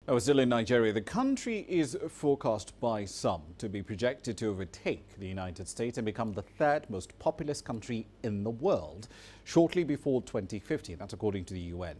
We're still in Nigeria. The country is forecast by some to be projected to overtake the United States and become the third most populous country in the world shortly before 2050. That's according to the UN.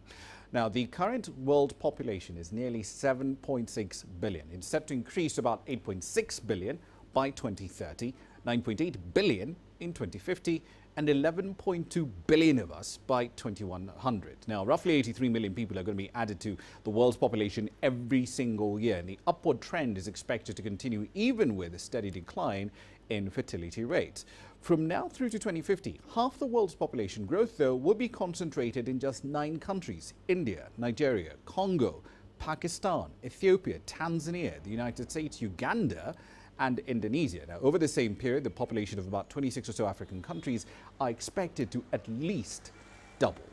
Now, the current world population is nearly 7.6 billion. It's set to increase to about 8.6 billion by 2030, 9.8 billion in 2050, and 11.2 billion of us by 2100. Now, roughly 83 million people are going to be added to the world's population every single year. And the upward trend is expected to continue even with a steady decline in fertility rates. From now through to 2050, half the world's population growth, though, will be concentrated in just 9 countries: India, Nigeria, Congo, Pakistan, Ethiopia, Tanzania, the United States, Uganda and Indonesia. Now, over the same period, the population of about 26 or so African countries are expected to at least double.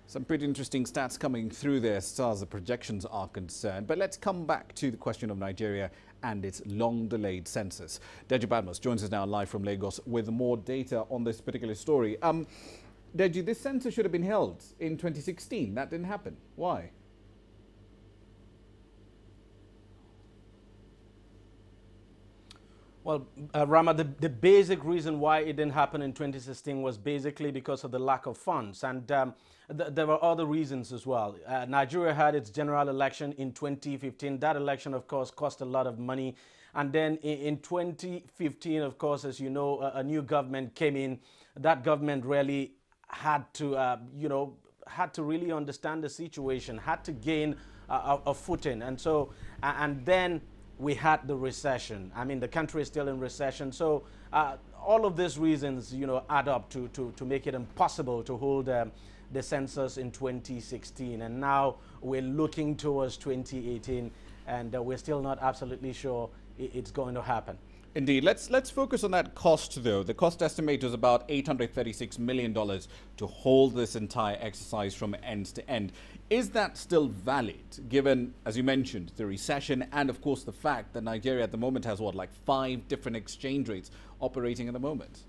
Some pretty interesting stats coming through there as far as the projections are concerned. But let's come back to the question of Nigeria and its long-delayed census. Deji Badmus joins us now live from Lagos with more data on this particular story. Deji, this census should have been held in 2016. That didn't happen. Why? Well, Rama, the basic reason why it didn't happen in 2016 was basically because of the lack of funds. And there were other reasons as well. Nigeria had its general election in 2015. That election, of course, cost a lot of money. And then in 2015, of course, as you know, a new government came in. That government really had to, had to really understand the situation, had to gain a footing. And so, and then we had the recession. I mean, the country is still in recession. So all of these reasons, add up to make it impossible to hold the census in 2016. And now we're looking towards 2018, and we're still not absolutely sure it's going to happen. Indeed. Let's focus on that cost, though. The cost estimate was about $836 million to hold this entire exercise from end to end. Is that still valid, given, as you mentioned, the recession and, of course, the fact that Nigeria at the moment has, what, like 5 different exchange rates operating at the moment?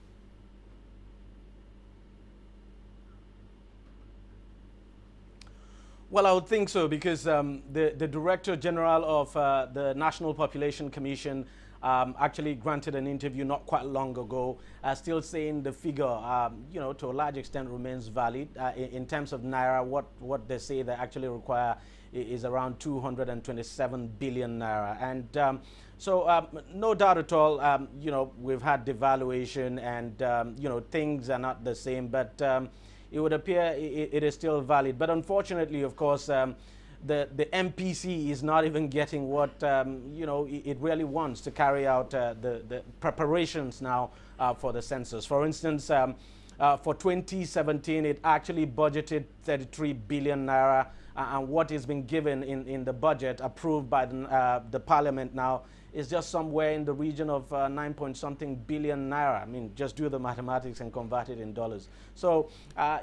Well, I would think so, because the Director General of the National Population Commission actually granted an interview not quite long ago, still saying the figure, to a large extent remains valid. In terms of Naira, what they say they actually require is around 227 billion Naira. And so no doubt at all, we've had devaluation and, things are not the same, but it would appear it is still valid. But unfortunately, of course, the MPC is not even getting what it really wants to carry out the preparations now for the census. For instance, for 2017, it actually budgeted 33 billion Naira, and what is being given in the budget approved by the Parliament now is just somewhere in the region of 9-point-something billion Naira. I mean, just do the mathematics and convert it in dollars. So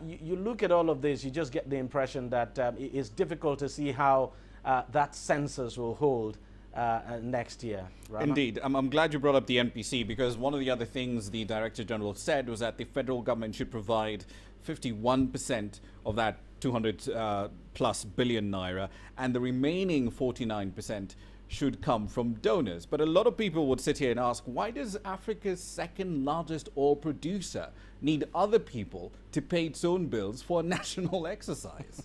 you look at all of this, you just get the impression that it's difficult to see how that census will hold next year. Rama? Indeed. I'm glad you brought up the NPC, because one of the other things the Director General said was that the federal government should provide 51% of that 200 plus billion Naira, and the remaining 49% should come from donors. But a lot of people would sit here and ask, why does Africa's second largest oil producer need other people to pay its own bills for a national exercise?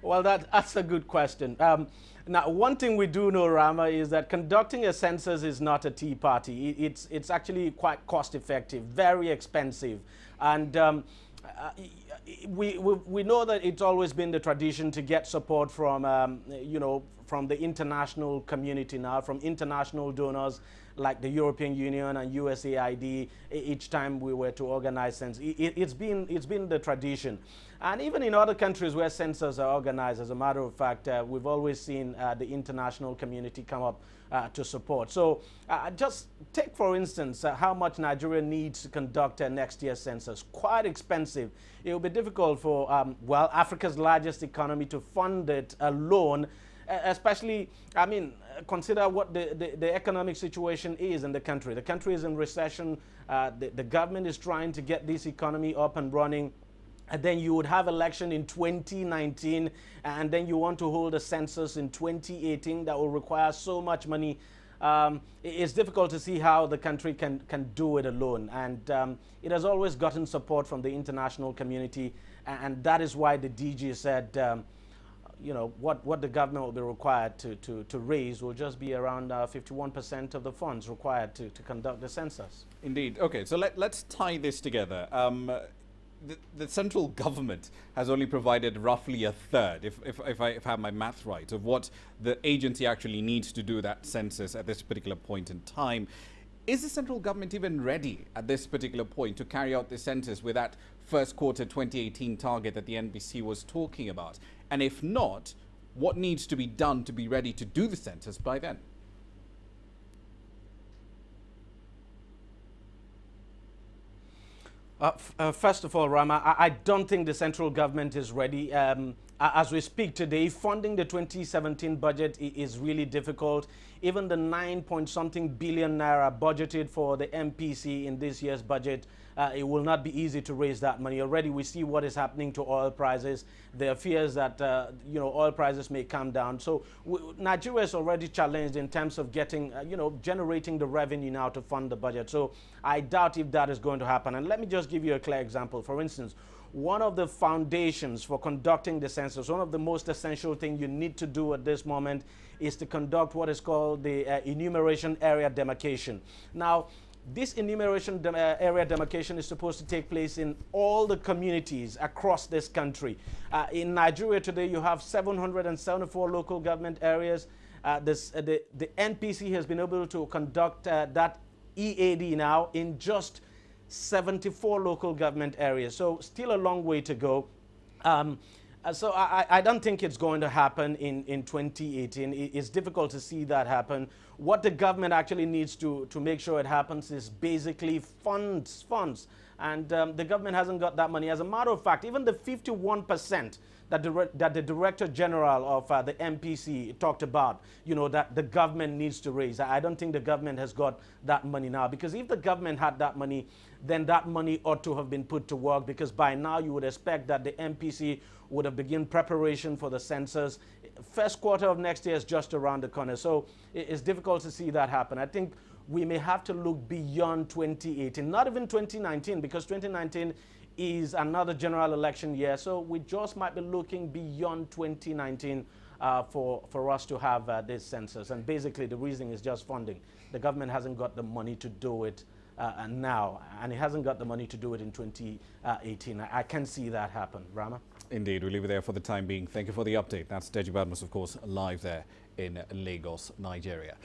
Well, that's a good question. Now, one thing we do know, Rama, is that conducting a census is not a tea party. It's actually quite cost effective, very expensive. And we know that it's always been the tradition to get support from, from the international community now, from international donors like the European Union and USAID each time we were to organize census. It's been the tradition. And even in other countries where censuses are organized, as a matter of fact, we've always seen the international community come up to support. So just take, for instance, how much Nigeria needs to conduct next year's census. Quite expensive. It will be difficult for, Africa's largest economy to fund it alone. especially, I mean, consider what the economic situation is in the country. The country is in recession. The government is trying to get this economy up and running. And then you would have election in 2019, and then you want to hold a census in 2018 that will require so much money. It's difficult to see how the country can do it alone. And it has always gotten support from the international community. And that is why the DG said, you know, what the government will be required to raise will just be around 51% of the funds required to conduct the census. Indeed. Okay, so let's tie this together. The central government has only provided roughly a third, if I have my math right, of what the agency actually needs to do that census at this particular point in time. Is the central government even ready at this particular point to carry out the census with that first quarter 2018 target that the NBC was talking about? And if not, what needs to be done to be ready to do the census by then? First of all, Rama, I don't think the central government is ready. As we speak today, funding the 2017 budget is really difficult. Even the 9-point-something billion naira budgeted for the MPC in this year's budget, it will not be easy to raise that money. Already we see what is happening to oil prices. There are fears that you know, oil prices may come down. So Nigeria is already challenged in terms of getting, you know, generating the revenue now to fund the budget. So I doubt if that is going to happen. And let me just give you a clear example. For instance, one of the foundations for conducting the census, one of the most essential things you need to do at this moment is to conduct what is called the enumeration area demarcation. Now, this enumeration area demarcation is supposed to take place in all the communities across this country. In Nigeria today, you have 774 local government areas. The NPC has been able to conduct that EAD now in just 74 local government areas. So still a long way to go. So I don't think it's going to happen in 2018. It's difficult to see that happen. What the government actually needs to make sure it happens is basically funds. And the government hasn't got that money. As a matter of fact, even the 51% that the Director General of the MPC talked about, you know, that the government needs to raise. I don't think the government has got that money now, because if the government had that money, then that money ought to have been put to work, because by now you would expect that the MPC would have begun preparation for the census. First quarter of next year is just around the corner. So it's difficult to see that happen. I think we may have to look beyond 2018, not even 2019, because 2019 is another general election year. So we just might be looking beyond 2019 for us to have this census. And basically the reason is just funding. The government hasn't got the money to do it now, and it hasn't got the money to do it in 2018. I can see that happen. Rama? Indeed, we'll leave it there for the time being. Thank you for the update. That's Deji Badmus, of course, live there in Lagos, Nigeria.